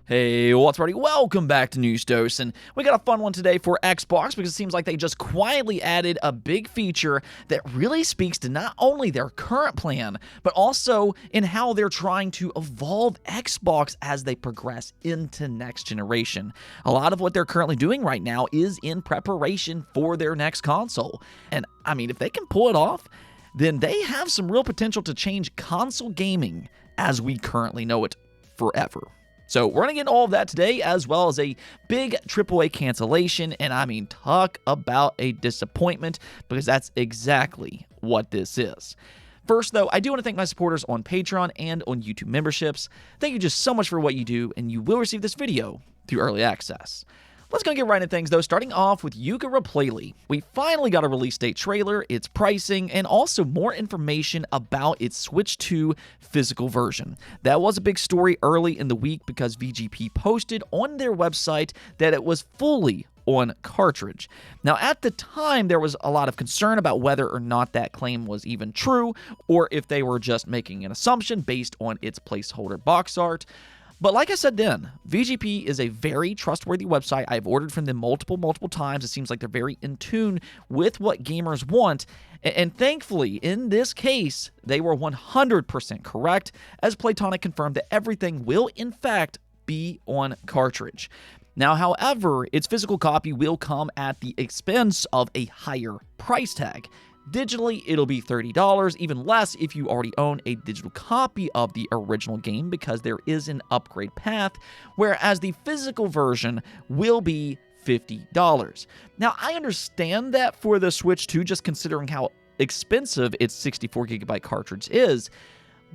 Hey, what's ready? Welcome back to News Dose, and we got a fun one today for Xbox because it seems like they just quietly added a big feature that really speaks to not only their current plan, but also in how they're trying to evolve Xbox as they progress into next generation. A lot of what they're currently doing right now is in preparation for their next console, and I mean, if they can pull it off, then they have some real potential to change console gaming as we currently know it forever. So we're going to get all of that today, as well as a big AAA cancellation, and I mean, talk about a disappointment, because that's exactly what this is. First, though, I do want to thank my supporters on Patreon and on YouTube memberships. Thank you just so much for what you do, and you will receive this video through early access. Let's go get right into things, though, starting off with Yooka Replaylee. We finally got a release date trailer, its pricing, and also more information about its Switch 2 physical version. That was a big story early in the week because VGP posted on their website that it was fully on cartridge. Now, at the time, there was a lot of concern about whether or not that claim was even true, or if they were just making an assumption based on its placeholder box art. But like I said then, VGP is a very trustworthy website. I've ordered from them multiple times. It seems like they're very in tune with what gamers want. And thankfully, in this case, they were 100% correct, as Playtonic confirmed that everything will, in fact, be on cartridge. Now, however, its physical copy will come at the expense of a higher price tag. Digitally, it'll be $30, even less if you already own a digital copy of the original game, because there is an upgrade path, whereas the physical version will be $50. Now, I understand that for the Switch 2, just considering how expensive its 64GB cartridge is,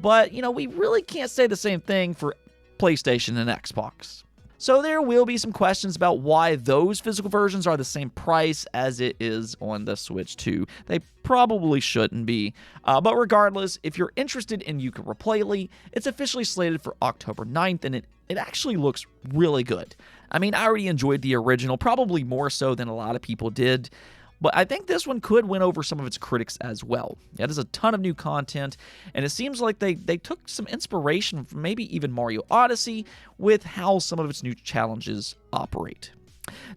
but, you know, we really can't say the same thing for PlayStation and Xbox. So there will be some questions about why those physical versions are the same price as it is on the Switch 2. They probably shouldn't be. But regardless, if you're interested in Yooka Replaylee, it's officially slated for October 9th, and it actually looks really good. I mean, I already enjoyed the original, probably more so than a lot of people did. But I think this one could win over some of its critics as well. Yeah, there's a ton of new content, and it seems like they took some inspiration from maybe even Mario Odyssey with how some of its new challenges operate.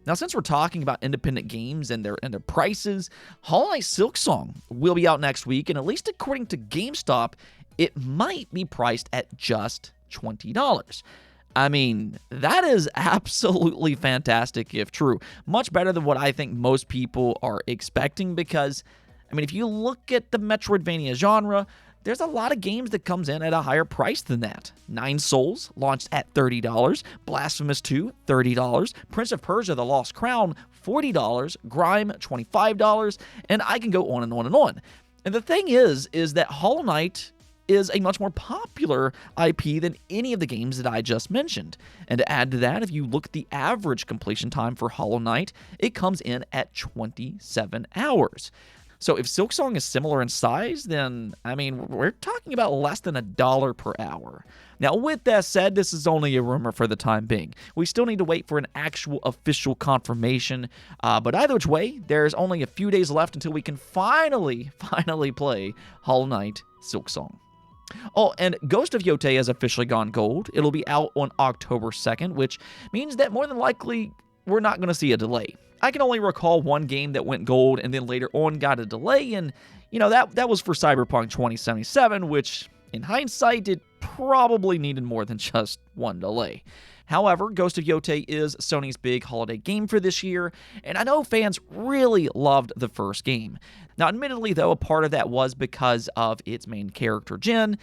Now, since we're talking about independent games and their prices, Hollow Knight Silksong will be out next week, and at least according to GameStop, it might be priced at just $20. I mean, that is absolutely fantastic if true. Much better than what I think most people are expecting, because, I mean, if you look at the Metroidvania genre, there's a lot of games that comes in at a higher price than that. Nine Souls launched at $30, Blasphemous 2, $30, Prince of Persia: The Lost Crown, $40, Grime, $25, and I can go on and on and on. And the thing is that Hollow Knight is a much more popular IP than any of the games that I just mentioned. And to add to that, if you look at the average completion time for Hollow Knight, it comes in at 27 hours. So if Silksong is similar in size, then, I mean, we're talking about less than $1 per hour. Now, with that said, this is only a rumor for the time being. We still need to wait for an actual official confirmation, but either which way, there's only a few days left until we can finally play Hollow Knight Silksong. Oh, and Ghost of Yotei has officially gone gold. It'll be out on October 2nd, which means that more than likely, we're not going to see a delay. I can only recall one game that went gold and then later on got a delay, and, you know, that was for Cyberpunk 2077, which, in hindsight, it probably needed more than just one delay. However, Ghost of Yotei is Sony's big holiday game for this year, and I know fans really loved the first game. Now, admittedly, though, a part of that was because of its main character, Jin,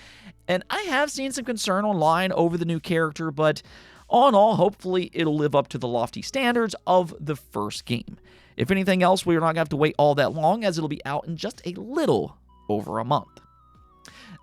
and I have seen some concern online over the new character, but all in all, hopefully it'll live up to the lofty standards of the first game. If anything else, we're not going to have to wait all that long, as it'll be out in just a little over a month.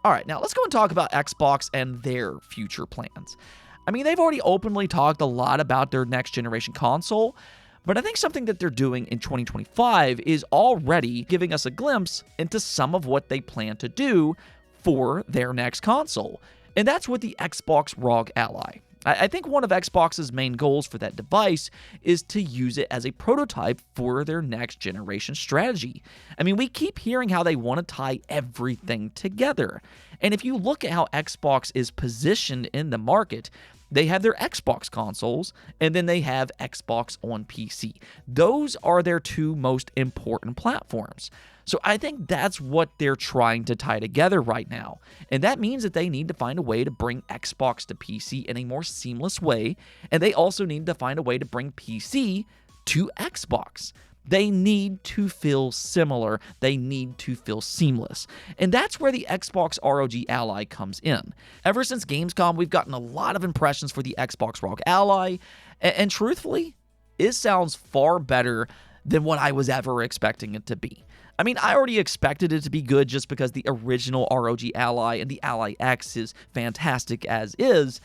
Alright, now let's go and talk about Xbox and their future plans. I mean, they've already openly talked a lot about their next generation console, but I think something that they're doing in 2025 is already giving us a glimpse into some of what they plan to do for their next console, and that's with the Xbox ROG Ally. I think one of Xbox's main goals for that device is to use it as a prototype for their next generation strategy. I mean, we keep hearing how they want to tie everything together. And if you look at how Xbox is positioned in the market, They have their Xbox consoles, and then they have Xbox on PC. Those are their two most important platforms. So I think that's what they're trying to tie together right now. And that means that they need to find a way to bring Xbox to PC in a more seamless way, and they also need to find a way to bring PC to Xbox. They need to feel similar. They need to feel seamless. And that's where the Xbox ROG Ally comes in. Ever since Gamescom, we've gotten a lot of impressions for the Xbox ROG Ally, and truthfully, it sounds far better than what I was ever expecting it to be. I mean, I already expected it to be good just because the original ROG Ally and the Ally X is fantastic as is,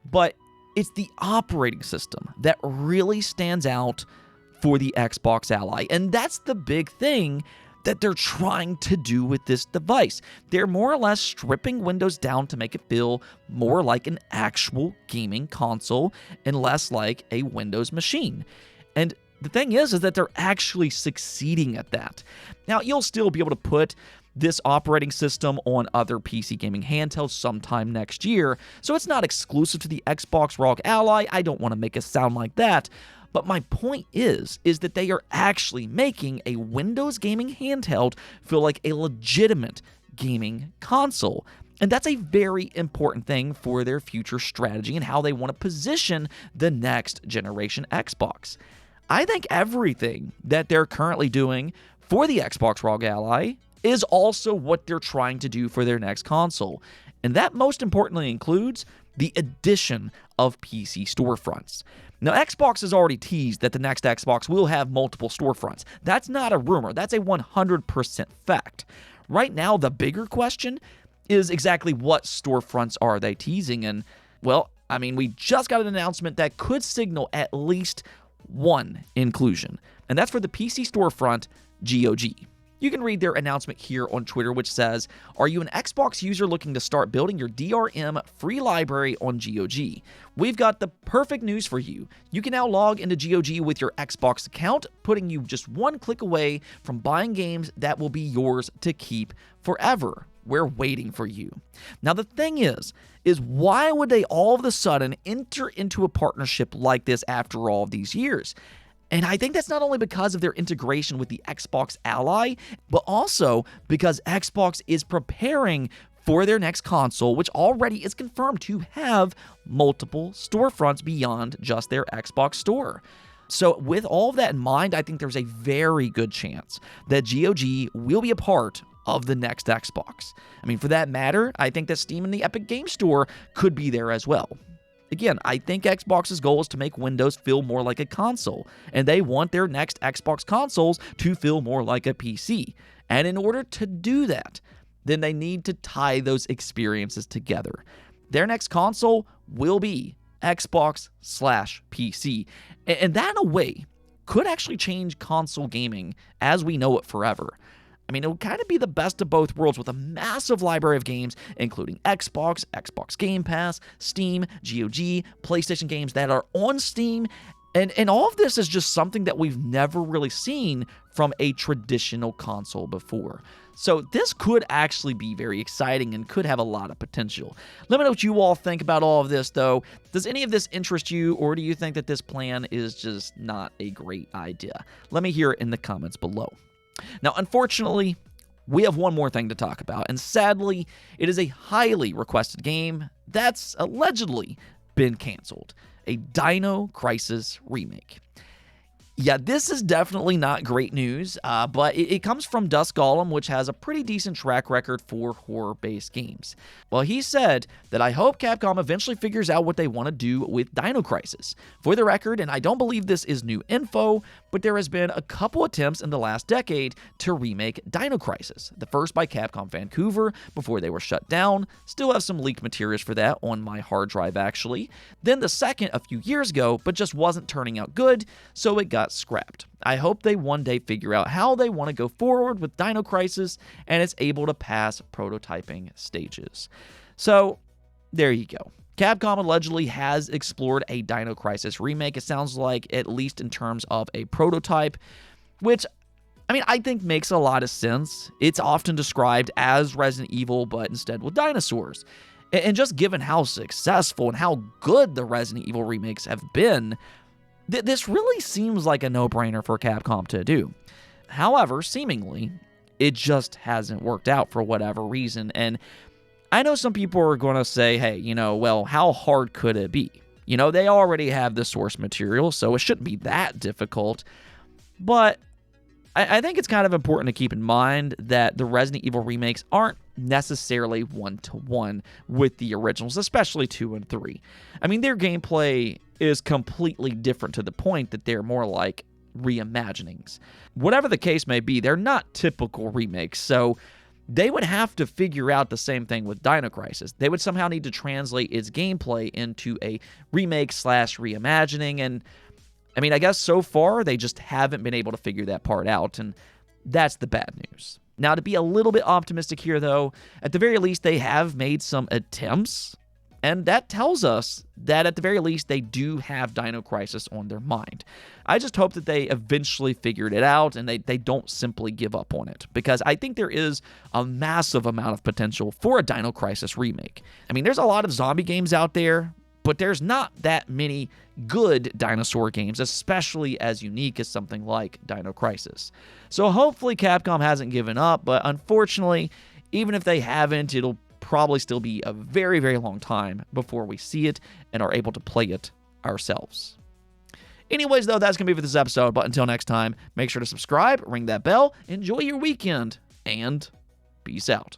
but it's the operating system that really stands out for the Xbox Ally. And that's the big thing that they're trying to do with this device. They're more or less stripping Windows down to make it feel more like an actual gaming console and less like a Windows machine. And the thing is that they're actually succeeding at that. Now, you'll still be able to put this operating system on other PC gaming handhelds sometime next year, so it's not exclusive to the Xbox ROG Ally. I don't want to make it sound like that. But my point is that they are actually making a Windows gaming handheld feel like a legitimate gaming console. And that's a very important thing for their future strategy and how they want to position the next generation Xbox. I think everything that they're currently doing for the Xbox ROG Ally is also what they're trying to do for their next console. And that most importantly includes the addition of PC storefronts. Now, Xbox has already teased that the next Xbox will have multiple storefronts. That's not a rumor. That's a 100% fact. Right now, the bigger question is exactly what storefronts are they teasing? And, well, I mean, we just got an announcement that could signal at least one inclusion, and that's for the PC storefront GOG. You can read their announcement here on Twitter, which says, "Are you an Xbox user looking to start building your DRM free library on GOG? We've got the perfect news for you. You can now log into GOG with your Xbox account, putting you just one click away from buying games that will be yours to keep forever. We're waiting for you." Now, the thing is why would they all of a sudden enter into a partnership like this after all of these years? And I think that's not only because of their integration with the Xbox Ally, but also because Xbox is preparing for their next console, which already is confirmed to have multiple storefronts beyond just their Xbox store. So with all of that in mind, I think there's a very good chance that GOG will be a part of the next Xbox. I mean, for that matter, I think that Steam and the Epic Games Store could be there as well. Again, I think Xbox's goal is to make Windows feel more like a console, and they want their next Xbox consoles to feel more like a PC. And in order to do that, then they need to tie those experiences together. Their next console will be Xbox/PC, and that, in a way, could actually change console gaming as we know it forever. I mean, it would kind of be the best of both worlds with a massive library of games, including Xbox, Xbox Game Pass, Steam, GOG, PlayStation games that are on Steam, and all of this is just something that we've never really seen from a traditional console before. So this could actually be very exciting and could have a lot of potential. Let me know what you all think about all of this, though. Does any of this interest you, or do you think that this plan is just not a great idea? Let me hear it in the comments below. Now, unfortunately, we have one more thing to talk about, and sadly, it is a highly requested game that's allegedly been canceled. A Dino Crisis remake. Yeah, this is definitely not great news, but it comes from Dusk Golem, which has a pretty decent track record for horror-based games. Well, he said that I hope Capcom eventually figures out what they want to do with Dino Crisis. For the record, and I don't believe this is new info, but there has been a couple attempts in the last decade to remake Dino Crisis. The first by Capcom Vancouver before they were shut down. Still have some leaked materials for that on my hard drive, actually. Then the second a few years ago, but just wasn't turning out good, so it got scrapped. I hope they one day figure out how they want to go forward with Dino Crisis and it's able to pass prototyping stages. So, there you go. Capcom allegedly has explored a Dino Crisis remake. It sounds like, at least in terms of a prototype, which, I mean, I think makes a lot of sense. It's often described as Resident Evil, but instead with dinosaurs. And just given how successful and how good the Resident Evil remakes have been, this really seems like a no-brainer for Capcom to do. However, seemingly, it just hasn't worked out for whatever reason. And I know some people are going to say, hey, well, how hard could it be? They already have the source material, so it shouldn't be that difficult. But I think it's kind of important to keep in mind that the Resident Evil remakes aren't necessarily one-to-one with the originals, especially 2 and 3. I mean, their gameplay is completely different to the point that they're more like reimaginings. Whatever the case may be, they're not typical remakes, so they would have to figure out the same thing with Dino Crisis. They would somehow need to translate its gameplay into a remake/reimagining, and I mean, I guess so far they just haven't been able to figure that part out, and that's the bad news. Now, to be a little bit optimistic here, though, at the very least, they have made some attempts, and that tells us that at the very least, they do have Dino Crisis on their mind. I just hope that they eventually figured it out and they don't simply give up on it, because I think there is a massive amount of potential for a Dino Crisis remake. I mean, there's a lot of zombie games out there, but there's not that many good dinosaur games, especially as unique as something like Dino Crisis. So hopefully Capcom hasn't given up, but unfortunately, even if they haven't, it'll probably still be a very, very long time before we see it and are able to play it ourselves. Anyways, though, that's going to be for this episode, but until next time, make sure to subscribe, ring that bell, enjoy your weekend, and peace out.